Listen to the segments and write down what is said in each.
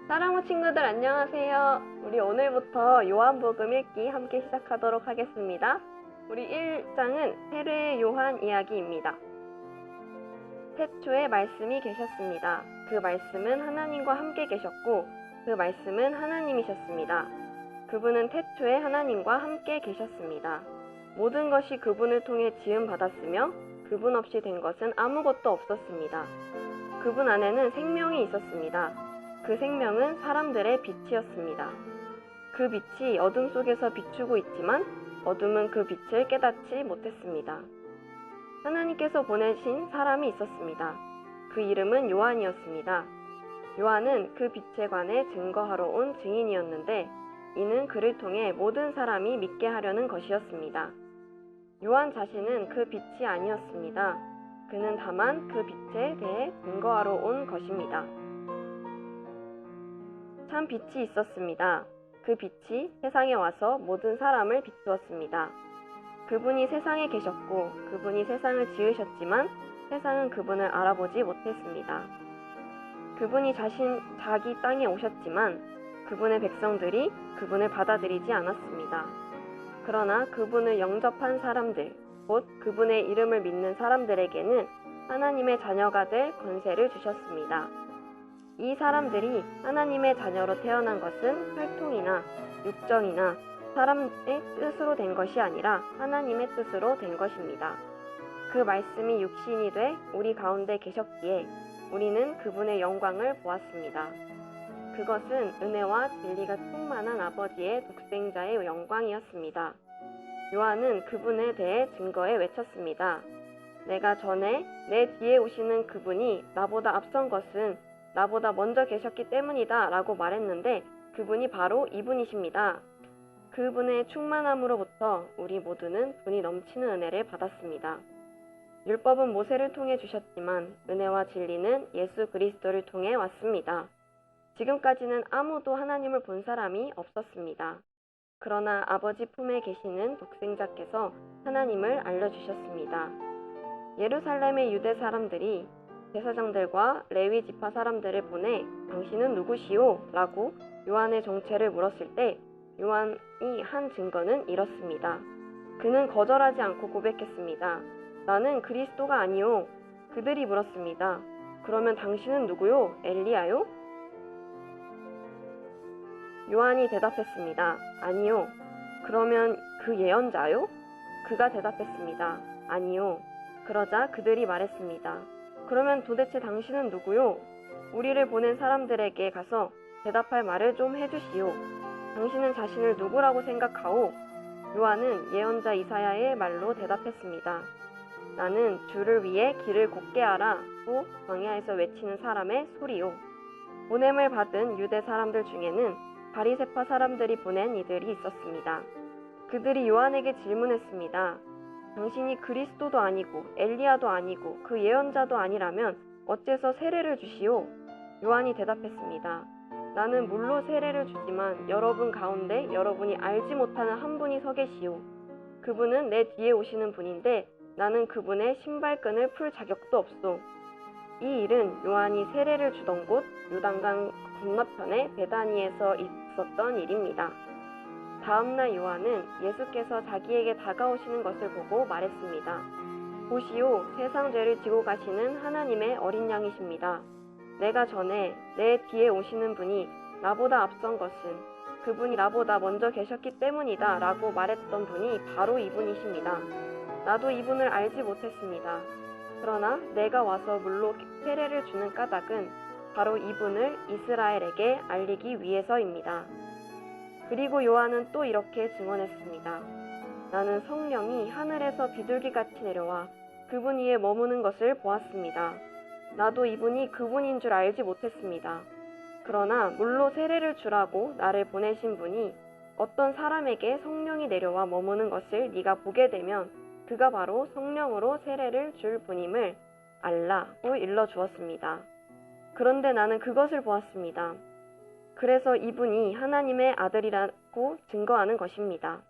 사랑우 친구들 안녕하세요. 우리 오늘부터 요한복음 읽기 함께 시작하도록 하겠습니다. 우리 1장은 세례 요한 이야기입니다. 태초에 말씀이 계셨습니다. 그 말씀은 하나님과 함께 계셨고 그 말씀은 하나님이셨습니다. 그분은 태초에 하나님과 함께 계셨습니다. 모든 것이 그분을 통해 지음받았으며 그분 없이 된 것은 아무것도 없었습니다. 그분 안에는 생명이 있었습니다. 그 생명은 사람들의 빛이었습니다. 그 빛이 어둠 속에서 비추고 있지만 어둠은 그 빛을 깨닫지 못했습니다. 하나님께서 보내신 사람이 있었습니다. 그 이름은 요한이었습니다. 요한은 그 빛에 관해 증거하러 온 증인이었는데 이는 그를 통해 모든 사람이 믿게 하려는 것이었습니다. 요한 자신은 그 빛이 아니었습니다. 그는 다만 그 빛에 대해 증거하러 온 것입니다. 참 빛이 있었습니다. 그 빛이 세상에 와서 모든 사람을 비추었습니다. 그분이 세상에 계셨고 그분이 세상을 지으셨지만 세상은 그분을 알아보지 못했습니다. 그분이 자기 땅에 오셨지만 그분의 백성들이 그분을 받아들이지 않았습니다. 그러나 그분을 영접한 사람들, 곧 그분의 이름을 믿는 사람들에게는 하나님의 자녀가 될 권세를 주셨습니다. 이 사람들이 하나님의 자녀로 태어난 것은 혈통이나 육정이나 사람의 뜻으로 된 것이 아니라 하나님의 뜻으로 된 것입니다. 그 말씀이 육신이 돼 우리 가운데 계셨기에 우리는 그분의 영광을 보았습니다. 그것은 은혜와 진리가 충만한 아버지의 독생자의 영광이었습니다. 요한은 그분에 대해 증거해 외쳤습니다. 내가 전에 내 뒤에 오시는 그분이 나보다 앞선 것은 나보다 먼저 계셨기 때문이다 라고 말했는데 그분이 바로 이분이십니다. 그분의 충만함으로부터 우리 모두는 분이 넘치는 은혜를 받았습니다. 율법은 모세를 통해 주셨지만 은혜와 진리는 예수 그리스도를 통해 왔습니다. 지금까지는 아무도 하나님을 본 사람이 없었습니다. 그러나 아버지 품에 계시는 독생자께서 하나님을 알려주셨습니다. 예루살렘의 유대 사람들이 제사장들과 레위 지파 사람들을 보내 당신은 누구시오? 라고 요한의 정체를 물었을 때 요한이 한 증거는 이렇습니다. 그는 거절하지 않고 고백했습니다. 나는 그리스도가 아니오. 그들이 물었습니다. 그러면 당신은 누구요? 엘리야요? 요한이 대답했습니다. 아니요. 그러면 그 예언자요? 그가 대답했습니다. 아니요. 그러자 그들이 말했습니다. 그러면 도대체 당신은 누구요? 우리를 보낸 사람들에게 가서 대답할 말을 좀 해주시오. 당신은 자신을 누구라고 생각하오? 요한은 예언자 이사야의 말로 대답했습니다. 나는 주를 위해 길을 곧게 하라 고 광야에서 외치는 사람의 소리요. 보냄을 받은 유대 사람들 중에는 바리새파 사람들이 보낸 이들이 있었습니다. 그들이 요한에게 질문했습니다. 당신이 그리스도도 아니고 엘리야도 아니고 그 예언자도 아니라면 어째서 세례를 주시오? 요한이 대답했습니다. 나는 물로 세례를 주지만 여러분 가운데 여러분이 알지 못하는 한 분이 서 계시오. 그분은 내 뒤에 오시는 분인데 나는 그분의 신발끈을 풀 자격도 없소. 이 일은 요한이 세례를 주던 곳 요단강 건너편의 베다니에서 있었던 일입니다. 다음날 요한은 예수께서 자기에게 다가오시는 것을 보고 말했습니다. 보시오, 세상 죄를 지고 가시는 하나님의 어린 양이십니다. 내가 전에 내 뒤에 오시는 분이 나보다 앞선 것은 그분이 나보다 먼저 계셨기 때문이다 라고 말했던 분이 바로 이분이십니다. 나도 이분을 알지 못했습니다. 그러나 내가 와서 물로 세례를 주는 까닭은 바로 이분을 이스라엘에게 알리기 위해서입니다. 그리고 요한은 또 이렇게 증언했습니다. 나는 성령이 하늘에서 비둘기같이 내려와 그분 위에 머무는 것을 보았습니다. 나도 이분이 그분인 줄 알지 못했습니다. 그러나 물로 세례를 주라고 나를 보내신 분이 어떤 사람에게 성령이 내려와 머무는 것을 네가 보게 되면 그가 바로 성령으로 세례를 줄 분임을 알라고 일러주었습니다. 그런데 나는 그것을 보았습니다. 그래서 이분이 하나님의 아들이라고 증거하는 것입니다.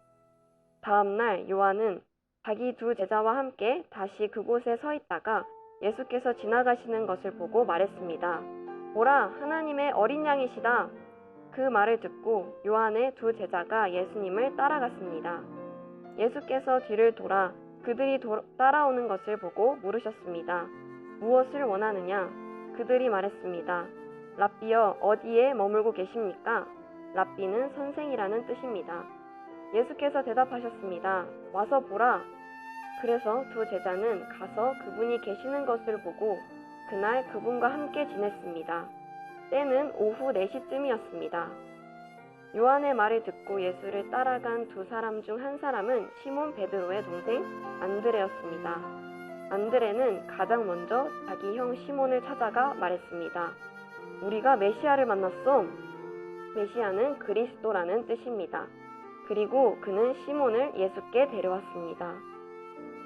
다음날 요한은 자기 두 제자와 함께 다시 그곳에 서 있다가 예수께서 지나가시는 것을 보고 말했습니다. 보라, 하나님의 어린 양이시다. 그 말을 듣고 요한의 두 제자가 예수님을 따라갔습니다. 예수께서 뒤를 돌아 그들이 따라오는 것을 보고 물으셨습니다. 무엇을 원하느냐? 그들이 말했습니다. 랍비여, 어디에 머물고 계십니까? 랍비는 선생이라는 뜻입니다. 예수께서 대답하셨습니다. 와서 보라. 그래서 두 제자는 가서 그분이 계시는 것을 보고 그날 그분과 함께 지냈습니다. 때는 오후 4시쯤이었습니다. 요한의 말을 듣고 예수를 따라간 두 사람 중 한 사람은 시몬 베드로의 동생 안드레였습니다. 안드레는 가장 먼저 자기 형 시몬을 찾아가 말했습니다. 우리가 메시아를 만났소. 메시아는 그리스도라는 뜻입니다. 그리고 그는 시몬을 예수께 데려왔습니다.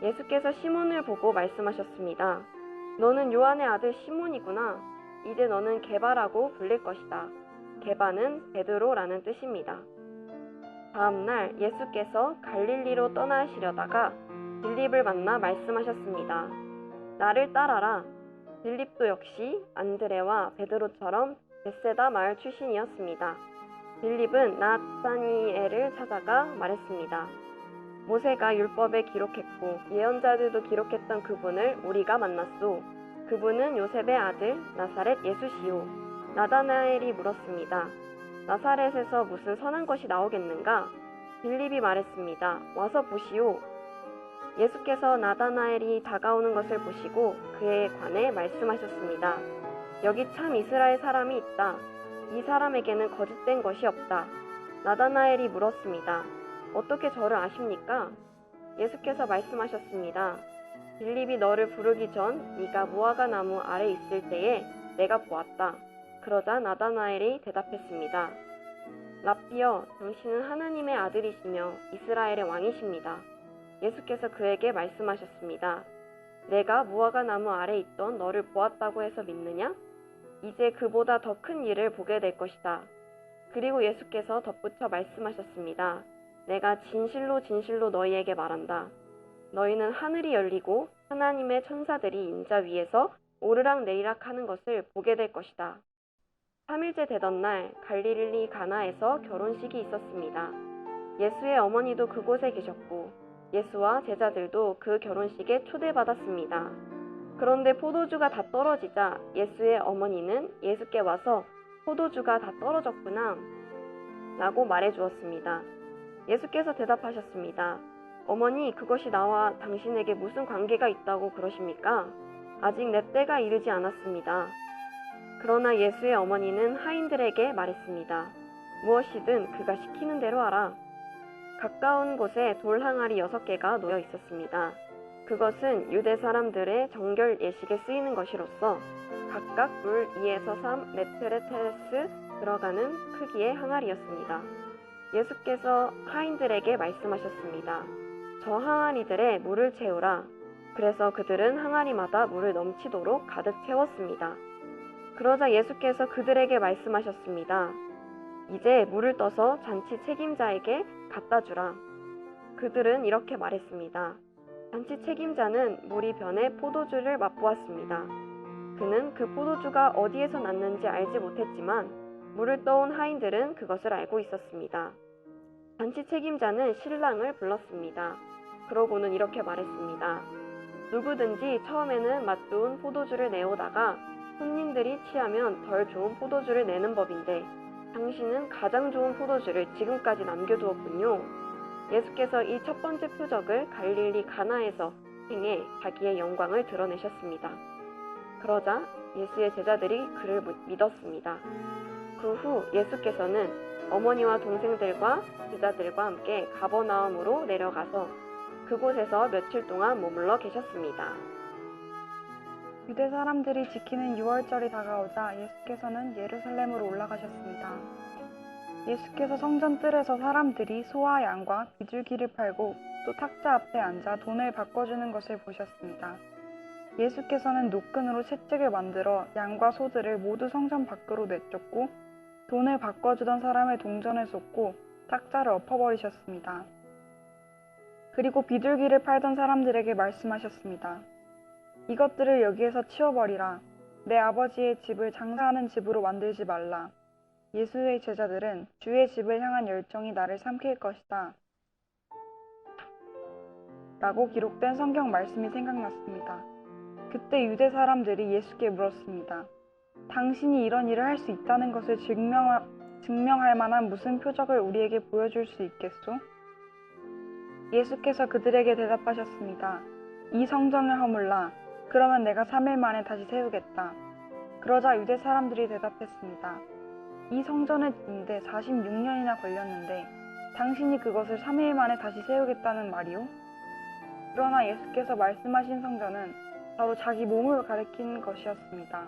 예수께서 시몬을 보고 말씀하셨습니다. 너는 요한의 아들 시몬이구나. 이제 너는 게바라고 불릴 것이다. 게바는 베드로라는 뜻입니다. 다음 날 예수께서 갈릴리로 떠나시려다가 빌립을 만나 말씀하셨습니다. 나를 따라라. 빌립도 역시 안드레와 베드로처럼 벳세다 마을 출신이었습니다. 빌립은 나다니엘을 찾아가 말했습니다. 모세가 율법에 기록했고 예언자들도 기록했던 그분을 우리가 만났소. 그분은 요셉의 아들 나사렛 예수시오. 나다나엘이 물었습니다. 나사렛에서 무슨 선한 것이 나오겠는가? 빌립이 말했습니다. 와서 보시오. 예수께서 나다나엘이 다가오는 것을 보시고 그에 관해 말씀하셨습니다. 여기 참 이스라엘 사람이 있다. 이 사람에게는 거짓된 것이 없다. 나다나엘이 물었습니다. 어떻게 저를 아십니까? 예수께서 말씀하셨습니다. 빌립이 너를 부르기 전 네가 무화과 나무 아래 있을 때에 내가 보았다. 그러자 나다나엘이 대답했습니다. 랍비여, 당신은 하나님의 아들이시며 이스라엘의 왕이십니다. 예수께서 그에게 말씀하셨습니다. 내가 무화과 나무 아래 있던 너를 보았다고 해서 믿느냐? 이제 그보다 더 큰 일을 보게 될 것이다. 그리고 예수께서 덧붙여 말씀하셨습니다. 내가 진실로 진실로 너희에게 말한다. 너희는 하늘이 열리고 하나님의 천사들이 인자 위에서 오르락내리락 하는 것을 보게 될 것이다. 3일째 되던 날 갈릴리 가나에서 결혼식이 있었습니다. 예수의 어머니도 그곳에 계셨고 예수와 제자들도 그 결혼식에 초대받았습니다. 그런데 포도주가 다 떨어지자 예수의 어머니는 예수께 와서 포도주가 다 떨어졌구나 라고 말해주었습니다. 예수께서 대답하셨습니다. 어머니, 그것이 나와 당신에게 무슨 관계가 있다고 그러십니까? 아직 내 때가 이르지 않았습니다. 그러나 예수의 어머니는 하인들에게 말했습니다. 무엇이든 그가 시키는 대로 하라. 가까운 곳에 돌 항아리 6개가 놓여 있었습니다. 그것은 유대 사람들의 정결 예식에 쓰이는 것이로서 각각 물 2에서 3 메트레테스 들어가는 크기의 항아리였습니다. 예수께서 하인들에게 말씀하셨습니다. 저 항아리들에 물을 채우라. 그래서 그들은 항아리마다 물을 넘치도록 가득 채웠습니다. 그러자 예수께서 그들에게 말씀하셨습니다. 이제 물을 떠서 잔치 책임자에게 갖다 주라. 그들은 이렇게 말했습니다. 잔치 책임자는 물이 변해 포도주를 맛보았습니다. 그는 그 포도주가 어디에서 났는지 알지 못했지만 물을 떠온 하인들은 그것을 알고 있었습니다. 잔치 책임자는 신랑을 불렀습니다. 그러고는 이렇게 말했습니다. 누구든지 처음에는 맛 좋은 포도주를 내오다가 손님들이 취하면 덜 좋은 포도주를 내는 법인데 당신은 가장 좋은 포도주를 지금까지 남겨두었군요. 예수께서 이 첫 번째 표적을 갈릴리 가나에서 행해 자기의 영광을 드러내셨습니다. 그러자 예수의 제자들이 그를 믿었습니다. 그 후 예수께서는 어머니와 동생들과 제자들과 함께 가버나움으로 내려가서 그곳에서 며칠 동안 머물러 계셨습니다. 유대 사람들이 지키는 유월절이 다가오자 예수께서는 예루살렘으로 올라가셨습니다. 예수께서 성전 뜰에서 사람들이 소와 양과 비둘기를 팔고 또 탁자 앞에 앉아 돈을 바꿔주는 것을 보셨습니다. 예수께서는 노끈으로 채찍을 만들어 양과 소들을 모두 성전 밖으로 내쫓고 돈을 바꿔주던 사람의 동전을 쏟고 탁자를 엎어버리셨습니다. 그리고 비둘기를 팔던 사람들에게 말씀하셨습니다. 이것들을 여기에서 치워버리라. 내 아버지의 집을 장사하는 집으로 만들지 말라. 예수의 제자들은 주의 집을 향한 열정이 나를 삼킬 것이다. 라고 기록된 성경 말씀이 생각났습니다. 그때 유대 사람들이 예수께 물었습니다. 당신이 이런 일을 할 수 있다는 것을 증명할 만한 무슨 표적을 우리에게 보여줄 수 있겠소? 예수께서 그들에게 대답하셨습니다. 이 성전을 허물라. 그러면 내가 3일 만에 다시 세우겠다. 그러자 유대 사람들이 대답했습니다. 이 성전을 짓는데 46년이나 걸렸는데 당신이 그것을 3일 만에 다시 세우겠다는 말이오? 그러나 예수께서 말씀하신 성전은 바로 자기 몸을 가리킨 것이었습니다.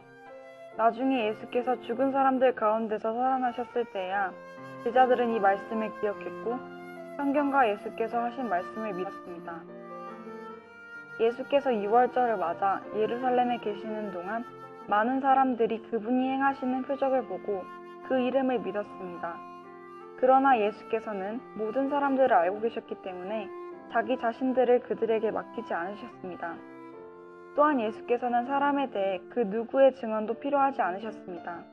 나중에 예수께서 죽은 사람들 가운데서 살아나셨을 때야 제자들은 이 말씀을 기억했고 성경과 예수께서 하신 말씀을 믿었습니다. 예수께서 유월절을 맞아 예루살렘에 계시는 동안 많은 사람들이 그분이 행하시는 표적을 보고 그 이름을 믿었습니다. 그러나 예수께서는 모든 사람들을 알고 계셨기 때문에 자기 자신들을 그들에게 맡기지 않으셨습니다. 또한 예수께서는 사람에 대해 그 누구의 증언도 필요하지 않으셨습니다.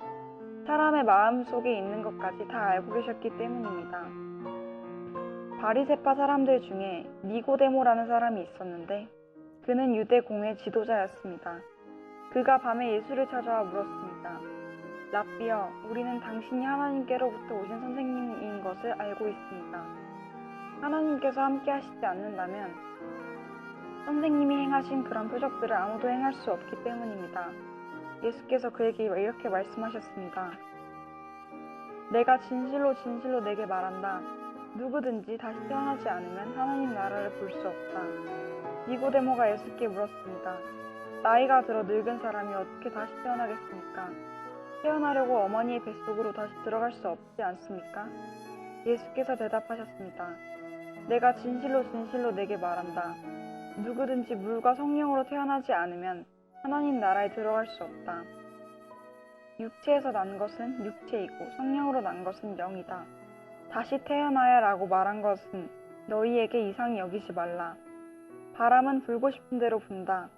사람의 마음 속에 있는 것까지 다 알고 계셨기 때문입니다. 바리새파 사람들 중에 니고데모라는 사람이 있었는데 그는 유대 공회 지도자였습니다. 그가 밤에 예수를 찾아와 물었습니다. 랍비여, 우리는 당신이 하나님께로부터 오신 선생님인 것을 알고 있습니다. 하나님께서 함께 하시지 않는다면 선생님이 행하신 그런 표적들을 아무도 행할 수 없기 때문입니다. 예수께서 그에게 이렇게 말씀하셨습니다. 내가 진실로 진실로 내게 말한다. 누구든지 다시 태어나지 않으면 하나님 나라를 볼 수 없다. 니고데모가 예수께 물었습니다. 나이가 들어 늙은 사람이 어떻게 다시 태어나겠습니까? 태어나려고 어머니의 뱃속으로 다시 들어갈 수 없지 않습니까? 예수께서 대답하셨습니다. 내가 진실로 진실로 내게 말한다. 누구든지 물과 성령으로 태어나지 않으면 하나님 나라에 들어갈 수 없다. 육체에서 난 것은 육체이고 성령으로 난 것은 영이다. 다시 태어나야 라고 말한 것은 너희에게 이상히 여기지 말라. 바람은 불고 싶은 대로 분다.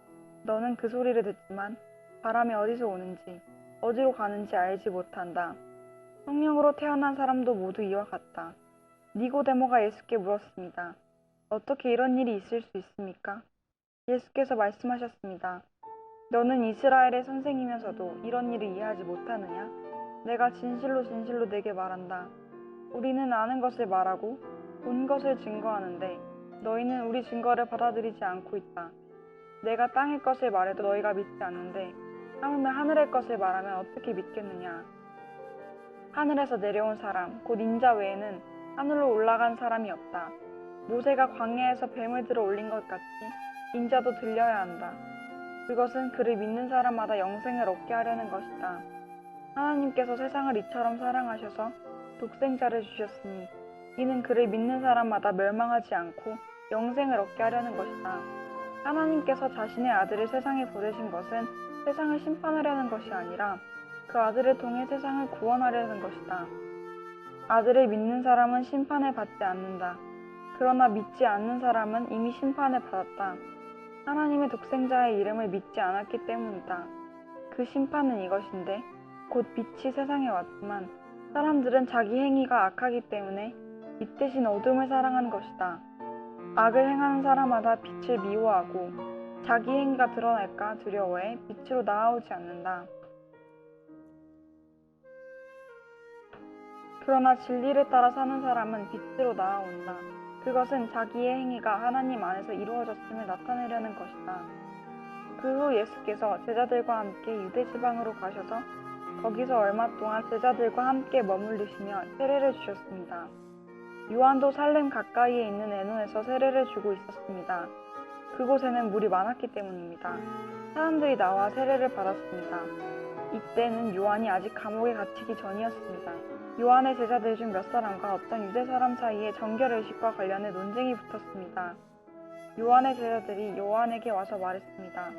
너는 그 소리를 듣지만 바람이 어디서 오는지 어디로 가는지 알지 못한다. 성령으로 태어난 사람도 모두 이와 같다. 니고데모가 예수께 물었습니다. 어떻게 이런 일이 있을 수 있습니까? 예수께서 말씀하셨습니다. 너는 이스라엘의 선생이면서도 이런 일을 이해하지 못하느냐? 내가 진실로 진실로 내게 말한다. 우리는 아는 것을 말하고 본 것을 증거하는데 너희는 우리 증거를 받아들이지 않고 있다. 내가 땅의 것을 말해도 너희가 믿지 않는데 하물며 하늘의 것을 말하면 어떻게 믿겠느냐? 하늘에서 내려온 사람, 곧 인자 외에는 하늘로 올라간 사람이 없다. 모세가 광야에서 뱀을 들어 올린 것 같이 인자도 들려야 한다. 그것은 그를 믿는 사람마다 영생을 얻게 하려는 것이다. 하나님께서 세상을 이처럼 사랑하셔서 독생자를 주셨으니 이는 그를 믿는 사람마다 멸망하지 않고 영생을 얻게 하려는 것이다. 하나님께서 자신의 아들을 세상에 보내신 것은 세상을 심판하려는 것이 아니라 그 아들을 통해 세상을 구원하려는 것이다. 아들을 믿는 사람은 심판을 받지 않는다. 그러나 믿지 않는 사람은 이미 심판을 받았다. 하나님의 독생자의 이름을 믿지 않았기 때문이다. 그 심판은 이것인데 곧 빛이 세상에 왔지만 사람들은 자기 행위가 악하기 때문에 빛 대신 어둠을 사랑한 것이다. 악을 행하는 사람마다 빛을 미워하고 자기 행위가 드러날까 두려워해 빛으로 나아오지 않는다. 그러나 진리를 따라 사는 사람은 빛으로 나아온다. 그것은 자기의 행위가 하나님 안에서 이루어졌음을 나타내려는 것이다. 그 후 예수께서 제자들과 함께 유대 지방으로 가셔서 거기서 얼마 동안 제자들과 함께 머물르시며 세례를 주셨습니다. 요한도 살렘 가까이에 있는 에노에서 세례를 주고 있었습니다. 그곳에는 물이 많았기 때문입니다. 사람들이 나와 세례를 받았습니다. 이때는 요한이 아직 감옥에 갇히기 전이었습니다. 요한의 제자들 중 몇 사람과 어떤 유대 사람 사이에 정결의식과 관련해 논쟁이 붙었습니다. 요한의 제자들이 요한에게 와서 말했습니다.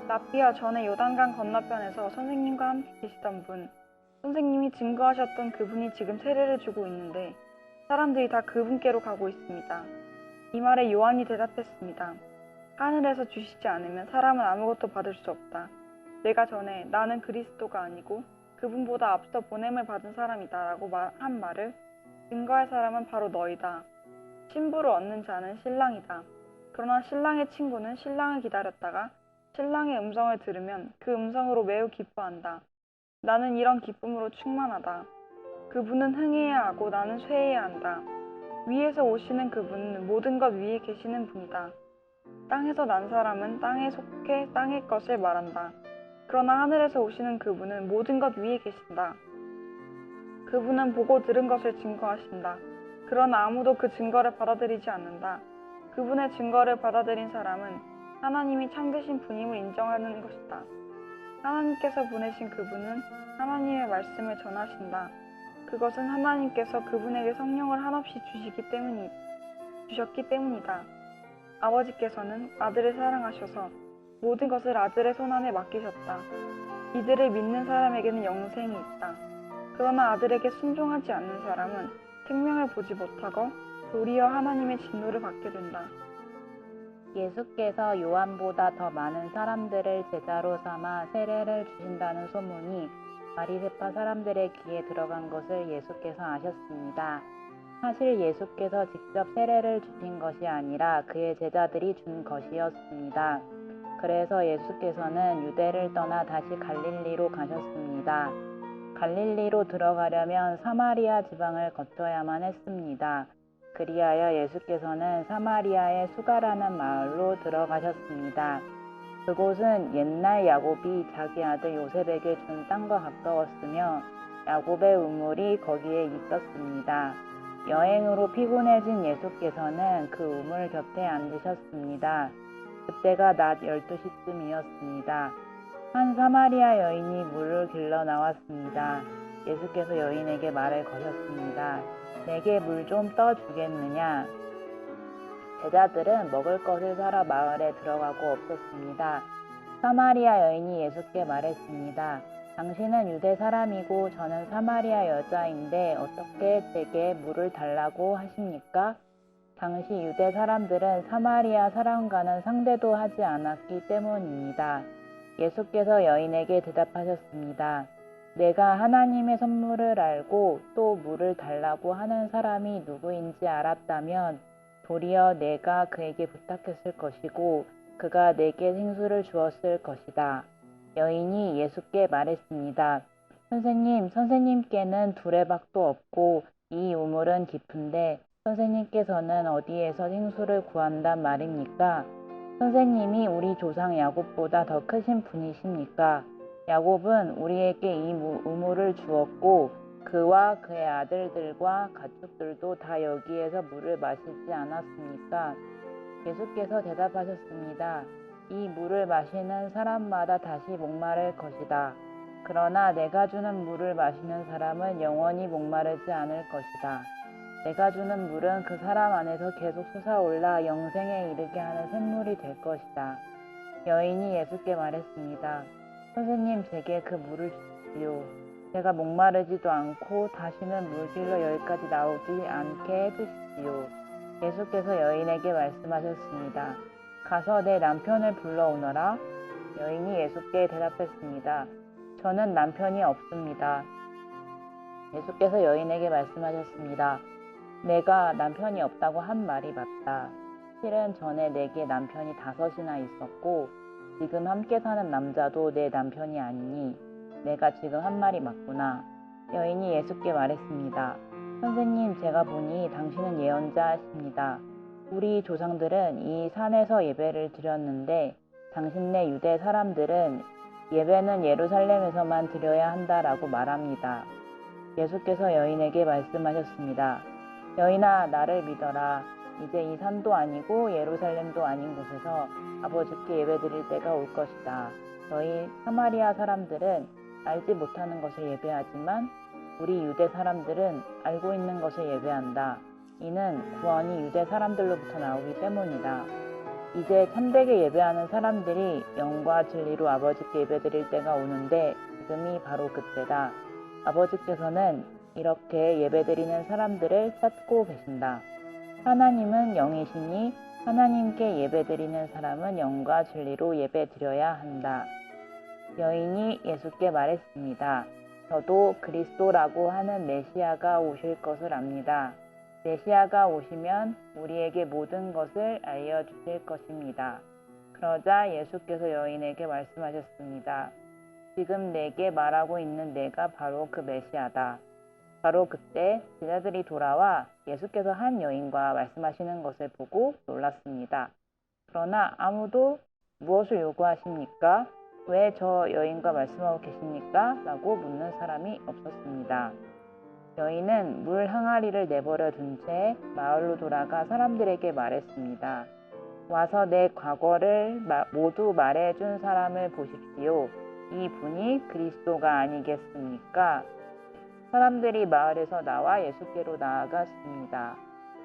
랍비야, 전에 요단강 건너편에서 선생님과 함께 계시던 분, 선생님이 증거하셨던 그분이 지금 세례를 주고 있는데 사람들이 다 그분께로 가고 있습니다. 이 말에 요한이 대답했습니다. 하늘에서 주시지 않으면 사람은 아무것도 받을 수 없다. 내가 전에 나는 그리스도가 아니고 그분보다 앞서 보냄을 받은 사람이다 라고 한 말을 증거할 사람은 바로 너희다. 신부를 얻는 자는 신랑이다. 그러나 신랑의 친구는 신랑을 기다렸다가 신랑의 음성을 들으면 그 음성으로 매우 기뻐한다. 나는 이런 기쁨으로 충만하다. 그분은 흥해야 하고 나는 쇠해야 한다. 위에서 오시는 그분은 모든 것 위에 계시는 분이다. 땅에서 난 사람은 땅에 속해 땅의 것을 말한다. 그러나 하늘에서 오시는 그분은 모든 것 위에 계신다. 그분은 보고 들은 것을 증거하신다. 그러나 아무도 그 증거를 받아들이지 않는다. 그분의 증거를 받아들인 사람은 하나님이 참되신 분임을 인정하는 것이다. 하나님께서 보내신 그분은 하나님의 말씀을 전하신다. 그것은 하나님께서 그분에게 성령을 한없이 주셨기 때문이다. 아버지께서는 아들을 사랑하셔서 모든 것을 아들의 손안에 맡기셨다. 이들을 믿는 사람에게는 영생이 있다. 그러나 아들에게 순종하지 않는 사람은 생명을 보지 못하고 도리어 하나님의 진노를 받게 된다. 예수께서 요한보다 더 많은 사람들을 제자로 삼아 세례를 주신다는 소문이 바리새파 사람들의 귀에 들어간 것을 예수께서 아셨습니다. 사실 예수께서 직접 세례를 주신 것이 아니라 그의 제자들이 준 것이었습니다. 그래서 예수께서는 유대를 떠나 다시 갈릴리로 가셨습니다. 갈릴리로 들어가려면 사마리아 지방을 거쳐야만 했습니다. 그리하여 예수께서는 사마리아의 수가라는 마을로 들어가셨습니다. 그곳은 옛날 야곱이 자기 아들 요셉에게 준 땅과 가까웠으며 야곱의 우물이 거기에 있었습니다. 여행으로 피곤해진 예수께서는 그 우물 곁에 앉으셨습니다. 그때가 낮 12시쯤이었습니다. 한 사마리아 여인이 물을 길러 나왔습니다. 예수께서 여인에게 말을 거셨습니다. 내게 물 좀 떠주겠느냐? 제자들은 먹을 것을 사러 마을에 들어가고 없었습니다. 사마리아 여인이 예수께 말했습니다. 당신은 유대 사람이고 저는 사마리아 여자인데 어떻게 제게 물을 달라고 하십니까? 당시 유대 사람들은 사마리아 사람과는 상대도 하지 않았기 때문입니다. 예수께서 여인에게 대답하셨습니다. 내가 하나님의 선물을 알고 또 물을 달라고 하는 사람이 누구인지 알았다면 도리어 내가 그에게 부탁했을 것이고 그가 내게 생수를 주었을 것이다. 여인이 예수께 말했습니다. 선생님께는 두레박도 없고 이 우물은 깊은데 선생님께서는 어디에서 생수를 구한단 말입니까? 선생님이 우리 조상 야곱보다 더 크신 분이십니까? 야곱은 우리에게 이 우물을 주었고 그와 그의 아들들과 가축들도 다 여기에서 물을 마시지 않았습니까? 예수께서 대답하셨습니다. 이 물을 마시는 사람마다 다시 목마를 것이다. 그러나 내가 주는 물을 마시는 사람은 영원히 목마르지 않을 것이다. 내가 주는 물은 그 사람 안에서 계속 솟아올라 영생에 이르게 하는 샘물이 될 것이다. 여인이 예수께 말했습니다. 선생님, 제게 그 물을 주십시오. 제가 목마르지도 않고 다시는 물길로 여기까지 나오지 않게 해주십시오. 예수께서 여인에게 말씀하셨습니다. 가서 내 남편을 불러오너라. 여인이 예수께 대답했습니다. 저는 남편이 없습니다. 예수께서 여인에게 말씀하셨습니다. 내가 남편이 없다고 한 말이 맞다. 실은 전에 내게 남편이 5이나 있었고 지금 함께 사는 남자도 내 남편이 아니니 내가 지금 한 말이 맞구나. 여인이 예수께 말했습니다. 선생님, 제가 보니 당신은 예언자십니다. 우리 조상들은 이 산에서 예배를 드렸는데 당신네 유대 사람들은 예배는 예루살렘에서만 드려야 한다라고 말합니다. 예수께서 여인에게 말씀하셨습니다. 여인아, 나를 믿어라. 이제 이 산도 아니고 예루살렘도 아닌 곳에서 아버지께 예배드릴 때가 올 것이다. 너희 사마리아 사람들은 알지 못하는 것을 예배하지만 우리 유대 사람들은 알고 있는 것을 예배한다. 이는 구원이 유대 사람들로부터 나오기 때문이다. 이제 참되게 예배하는 사람들이 영과 진리로 아버지께 예배드릴 때가 오는데 지금이 바로 그때다. 아버지께서는 이렇게 예배드리는 사람들을 찾고 계신다. 하나님은 영이시니 하나님께 예배드리는 사람은 영과 진리로 예배드려야 한다. 여인이 예수께 말했습니다. 저도 그리스도라고 하는 메시아가 오실 것을 압니다. 메시아가 오시면 우리에게 모든 것을 알려주실 것입니다. 그러자 예수께서 여인에게 말씀하셨습니다. 지금 내게 말하고 있는 내가 바로 그 메시아다. 바로 그때 제자들이 돌아와 예수께서 한 여인과 말씀하시는 것을 보고 놀랐습니다. 그러나 아무도 무엇을 요구하십니까? 왜 저 여인과 말씀하고 계십니까? 라고 묻는 사람이 없었습니다. 여인은 물 항아리를 내버려 둔 채 마을로 돌아가 사람들에게 말했습니다. 와서 내 과거를 모두 말해준 사람을 보십시오. 이 분이 그리스도가 아니겠습니까? 사람들이 마을에서 나와 예수께로 나아갔습니다.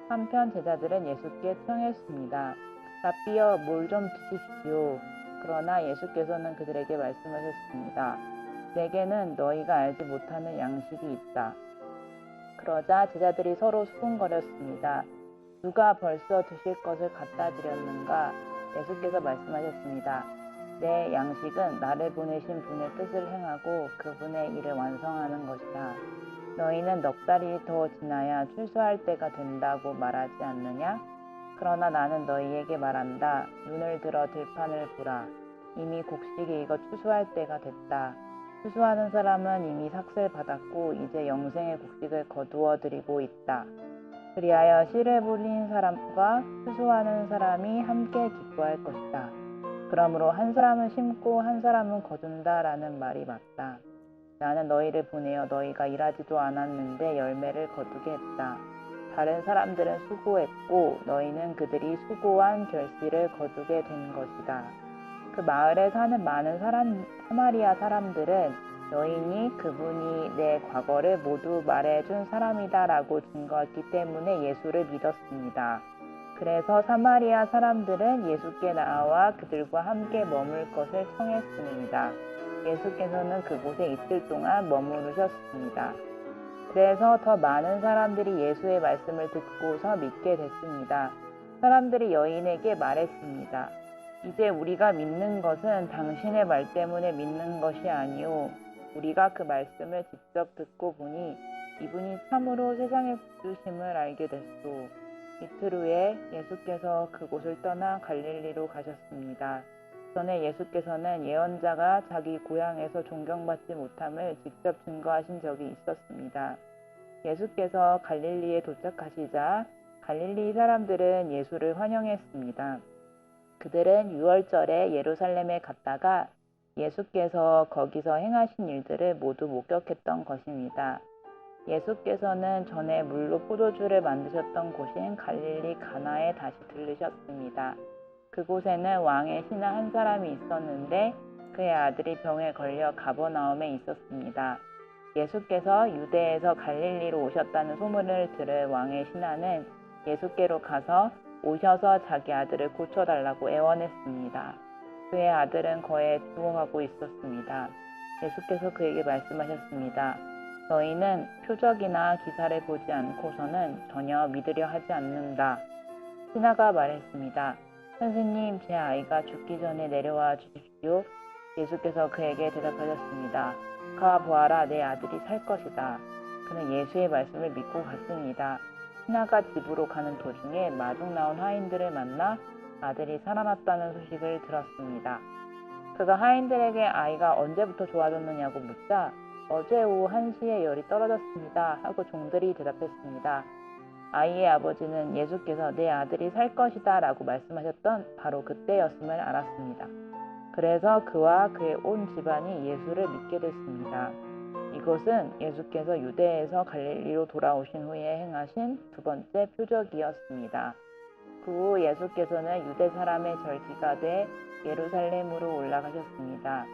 한편 제자들은 예수께 청했습니다. 라삐여, 물 좀 드십시오. 그러나 예수께서는 그들에게 말씀하셨습니다. 내게는 너희가 알지 못하는 양식이 있다. 그러자 제자들이 서로 수군거렸습니다. 누가 벌써 드실 것을 갖다 드렸는가? 예수께서 말씀하셨습니다. 내 양식은 나를 보내신 분의 뜻을 행하고 그분의 일을 완성하는 것이다. 너희는 넉 달이 더 지나야 출소할 때가 된다고 말하지 않느냐? 그러나 나는 너희에게 말한다. 눈을 들어 들판을 보라. 이미 곡식이 익어 추수할 때가 됐다. 추수하는 사람은 이미 삭슬 받았고 이제 영생의 곡식을 거두어 드리고 있다. 그리하여 씨를 불린 사람과 추수하는 사람이 함께 기뻐할 것이다. 그러므로 한 사람은 심고 한 사람은 거둔다라는 말이 맞다. 나는 너희를 보내어 너희가 일하지도 않았는데 열매를 거두게 했다. 다른 사람들은 수고했고 너희는 그들이 수고한 결실을 거두게 된 것이다. 그 마을에 사는 많은 사마리아 사람들은 여인이 그분이 내 과거를 모두 말해준 사람이다 라고 증거했기 때문에 예수를 믿었습니다. 그래서 사마리아 사람들은 예수께 나와 그들과 함께 머물 것을 청했습니다. 예수께서는 그곳에 이틀 동안 머무르셨습니다. 그래서 더 많은 사람들이 예수의 말씀을 듣고서 믿게 됐습니다. 사람들이 여인에게 말했습니다. 이제 우리가 믿는 것은 당신의 말 때문에 믿는 것이 아니오. 우리가 그 말씀을 직접 듣고 보니 이분이 참으로 세상의 구주심을 알게 됐소. 이틀 후에 예수께서 그곳을 떠나 갈릴리로 가셨습니다. 전에 예수께서는 예언자가 자기 고향에서 존경받지 못함을 직접 증거하신 적이 있었습니다. 예수께서 갈릴리에 도착하시자 갈릴리 사람들은 예수를 환영했습니다. 그들은 유월절에 예루살렘에 갔다가 예수께서 거기서 행하신 일들을 모두 목격했던 것입니다. 예수께서는 전에 물로 포도주를 만드셨던 곳인 갈릴리 가나에 다시 들르셨습니다. 그곳에는 왕의 신하 한 사람이 있었는데 그의 아들이 병에 걸려 가버나움에 있었습니다. 예수께서 유대에서 갈릴리로 오셨다는 소문을 들은 왕의 신하는 예수께로 가서 오셔서 자기 아들을 고쳐달라고 애원했습니다. 그의 아들은 거에 죽어가고 있었습니다. 예수께서 그에게 말씀하셨습니다. 너희는 표적이나 기사를 보지 않고서는 전혀 믿으려 하지 않는다. 신하가 말했습니다. 선생님, 제 아이가 죽기 전에 내려와 주십시오. 예수께서 그에게 대답하셨습니다. 가 보아라, 내 아들이 살 것이다. 그는 예수의 말씀을 믿고 갔습니다. 신하가 집으로 가는 도중에 마중 나온 하인들을 만나 아들이 살아났다는 소식을 들었습니다. 그가 하인들에게 아이가 언제부터 좋아졌느냐고 묻자 어제 오후 1시에 열이 떨어졌습니다 하고 종들이 대답했습니다. 아이의 아버지는 예수께서 내 아들이 살 것이다 라고 말씀하셨던 바로 그때였음을 알았습니다. 그래서 그와 그의 온 집안이 예수를 믿게 됐습니다. 이것은 예수께서 유대에서 갈릴리로 돌아오신 후에 행하신 두 번째 표적이었습니다. 그 후 예수께서는 유대 사람의 절기가 돼 예루살렘으로 올라가셨습니다.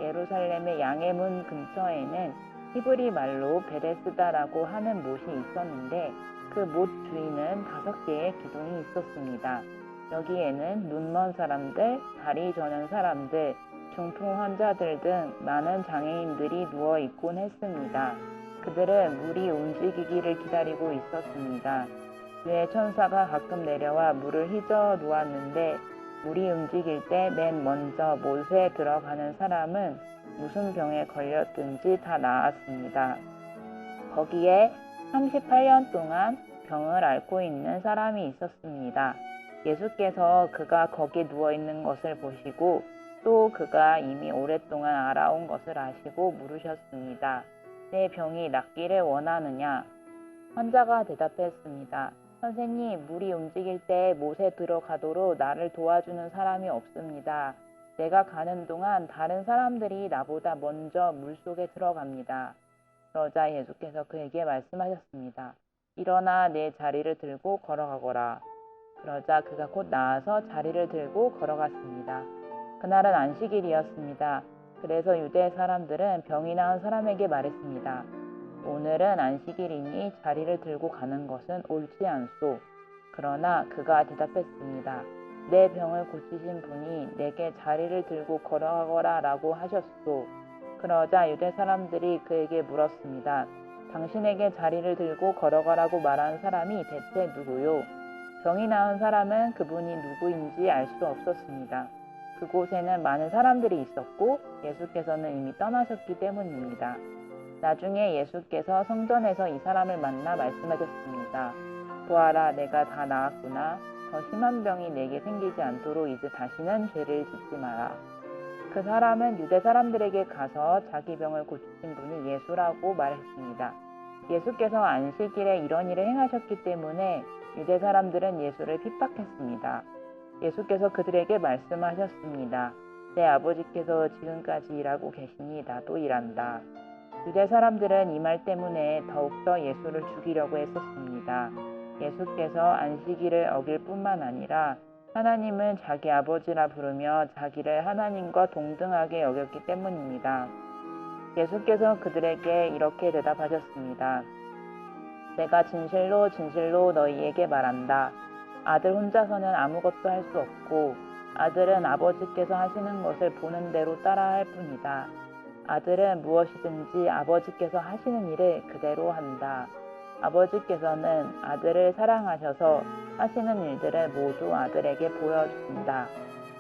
예루살렘의 양의 문 근처에는 히브리 말로 베데스다라고 하는 못이 있었는데 그 못 주위는 5개의 기둥이 있었습니다. 여기에는 눈먼 사람들, 다리 저는 사람들, 중풍 환자들 등 많은 장애인들이 누워 있곤 했습니다. 그들은 물이 움직이기를 기다리고 있었습니다. 주의 천사가 가끔 내려와 물을 휘저어 놓았는데 물이 움직일 때 맨 먼저 못에 들어가는 사람은 무슨 병에 걸렸든지 다 나았습니다. 거기에 38년 동안 병을 앓고 있는 사람이 있었습니다. 예수께서 그가 거기 누워 있는 것을 보시고 또 그가 이미 오랫동안 알아온 것을 아시고 물으셨습니다. 내 병이 낫기를 원하느냐? 환자가 대답했습니다. 선생님, 물이 움직일 때 못에 들어가도록 나를 도와주는 사람이 없습니다. 내가 가는 동안 다른 사람들이 나보다 먼저 물속에 들어갑니다. 그러자 예수께서 그에게 말씀하셨습니다. 일어나 내 자리를 들고 걸어가거라. 그러자 그가 곧 나와서 자리를 들고 걸어갔습니다. 그날은 안식일이었습니다. 그래서 유대 사람들은 병이 나은 사람에게 말했습니다. 오늘은 안식일이니 자리를 들고 가는 것은 옳지 않소. 그러나 그가 대답했습니다. 내 병을 고치신 분이 내게 자리를 들고 걸어가거라 라고 하셨소. 그러자 유대 사람들이 그에게 물었습니다. 당신에게 자리를 들고 걸어가라고 말한 사람이 대체 누구요? 병이 나은 사람은 그분이 누구인지 알 수 없었습니다. 그곳에는 많은 사람들이 있었고 예수께서는 이미 떠나셨기 때문입니다. 나중에 예수께서 성전에서 이 사람을 만나 말씀하셨습니다. 보아라, 내가 다 나았구나. 더 심한 병이 내게 생기지 않도록 이제 다시는 죄를 짓지 마라. 그 사람은 유대 사람들에게 가서 자기 병을 고치신 분이 예수라고 말했습니다. 예수께서 안식일에 이런 일을 행하셨기 때문에 유대 사람들은 예수를 핍박했습니다. 예수께서 그들에게 말씀하셨습니다. 내 아버지께서 지금까지 일하고 계시니 나도 일한다. 유대 사람들은 이 말 때문에 더욱더 예수를 죽이려고 했었습니다. 예수께서 안식일을 어길 뿐만 아니라 하나님은 자기 아버지라 부르며 자기를 하나님과 동등하게 여겼기 때문입니다. 예수께서 그들에게 이렇게 대답하셨습니다. 내가 진실로 진실로 너희에게 말한다. 아들 혼자서는 아무것도 할 수 없고 아들은 아버지께서 하시는 것을 보는 대로 따라할 뿐이다. 아들은 무엇이든지 아버지께서 하시는 일을 그대로 한다. 아버지께서는 아들을 사랑하셔서 하시는 일들을 모두 아들에게 보여주신다.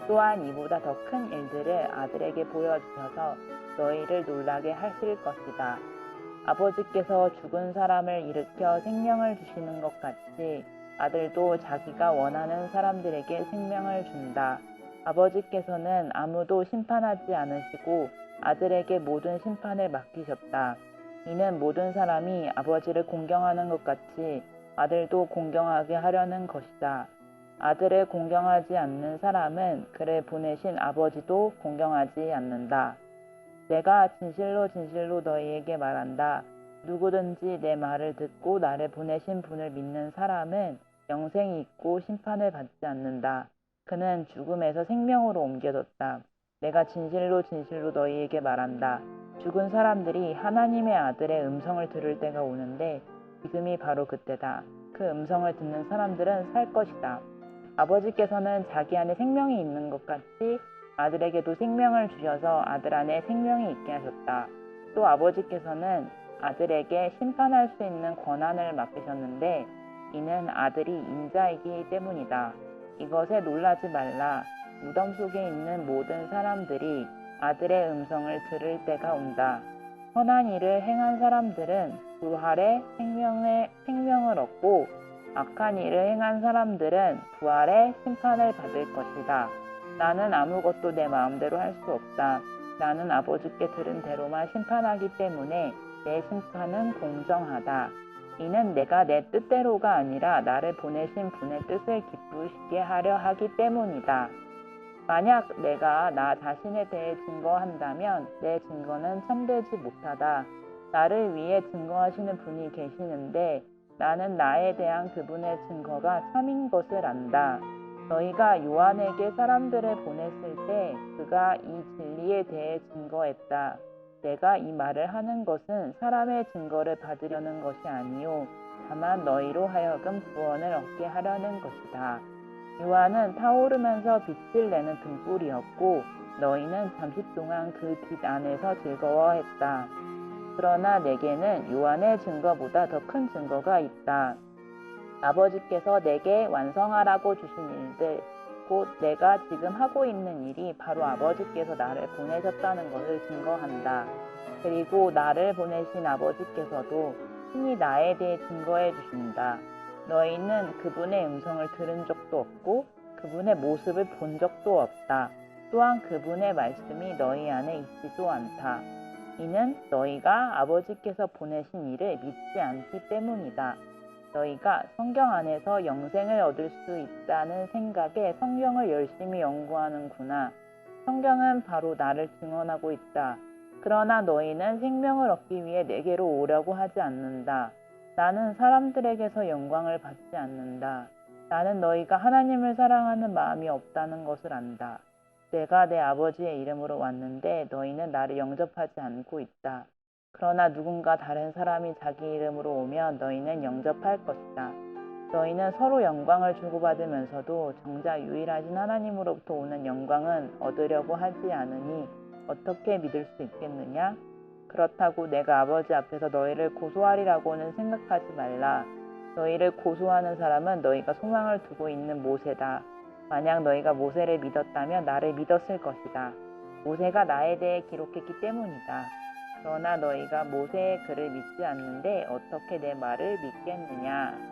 또한 이보다 더 큰 일들을 아들에게 보여주셔서 너희를 놀라게 하실 것이다. 아버지께서 죽은 사람을 일으켜 생명을 주시는 것 같이 아들도 자기가 원하는 사람들에게 생명을 준다. 아버지께서는 아무도 심판하지 않으시고 아들에게 모든 심판을 맡기셨다. 이는 모든 사람이 아버지를 공경하는 것 같이 아들도 공경하게 하려는 것이다. 아들을 공경하지 않는 사람은 그를 보내신 아버지도 공경하지 않는다. 내가 진실로 진실로 너희에게 말한다. 누구든지 내 말을 듣고 나를 보내신 분을 믿는 사람은 영생이 있고 심판을 받지 않는다. 그는 죽음에서 생명으로 옮겨졌다. 내가 진실로 진실로 너희에게 말한다. 죽은 사람들이 하나님의 아들의 음성을 들을 때가 오는데 지금이 바로 그때다. 그 음성을 듣는 사람들은 살 것이다. 아버지께서는 자기 안에 생명이 있는 것 같이 아들에게도 생명을 주셔서 아들 안에 생명이 있게 하셨다. 또 아버지께서는 아들에게 심판할 수 있는 권한을 맡기셨는데 이는 아들이 인자이기 때문이다. 이것에 놀라지 말라. 무덤 속에 있는 모든 사람들이 아들의 음성을 들을 때가 온다. 선한 일을 행한 사람들은 부활의 생명을 얻고 악한 일을 행한 사람들은 부활의 심판을 받을 것이다. 나는 아무것도 내 마음대로 할 수 없다. 나는 아버지께 들은 대로만 심판하기 때문에 내 심판은 공정하다. 이는 내가 내 뜻대로가 아니라 나를 보내신 분의 뜻을 기쁘시게 하려 하기 때문이다. 만약 내가 나 자신에 대해 증거한다면 내 증거는 참되지 못하다. 나를 위해 증거하시는 분이 계시는데 나는 나에 대한 그분의 증거가 참인 것을 안다. 너희가 요한에게 사람들을 보냈을 때 그가 이 진리에 대해 증거했다. 내가 이 말을 하는 것은 사람의 증거를 받으려는 것이 아니요 다만 너희로 하여금 구원을 얻게 하려는 것이다. 요한은 타오르면서 빛을 내는 등불이었고 너희는 잠시 동안 그 빛 안에서 즐거워했다. 그러나 내게는 요한의 증거보다 더 큰 증거가 있다. 아버지께서 내게 완성하라고 주신 일들, 곧 내가 지금 하고 있는 일이 바로 아버지께서 나를 보내셨다는 것을 증거한다. 그리고 나를 보내신 아버지께서도 친히 나에 대해 증거해 주신다. 너희는 그분의 음성을 들은 적도 없고 그분의 모습을 본 적도 없다. 또한 그분의 말씀이 너희 안에 있지도 않다. 이는 너희가 아버지께서 보내신 이를 믿지 않기 때문이다. 너희가 성경 안에서 영생을 얻을 수 있다는 생각에 성경을 열심히 연구하는구나. 성경은 바로 나를 증언하고 있다. 그러나 너희는 생명을 얻기 위해 내게로 오려고 하지 않는다. 나는 사람들에게서 영광을 받지 않는다. 나는 너희가 하나님을 사랑하는 마음이 없다는 것을 안다. 내가 내 아버지의 이름으로 왔는데 너희는 나를 영접하지 않고 있다. 그러나 누군가 다른 사람이 자기 이름으로 오면 너희는 영접할 것이다. 너희는 서로 영광을 주고받으면서도 정작 유일하신 하나님으로부터 오는 영광은 얻으려고 하지 않으니 어떻게 믿을 수 있겠느냐? 그렇다고 내가 아버지 앞에서 너희를 고소하리라고는 생각하지 말라. 너희를 고소하는 사람은 너희가 소망을 두고 있는 모세다. 만약 너희가 모세를 믿었다면 나를 믿었을 것이다. 모세가 나에 대해 기록했기 때문이다. 그러나 너희가 모세의 글을 믿지 않는데 어떻게 내 말을 믿겠느냐?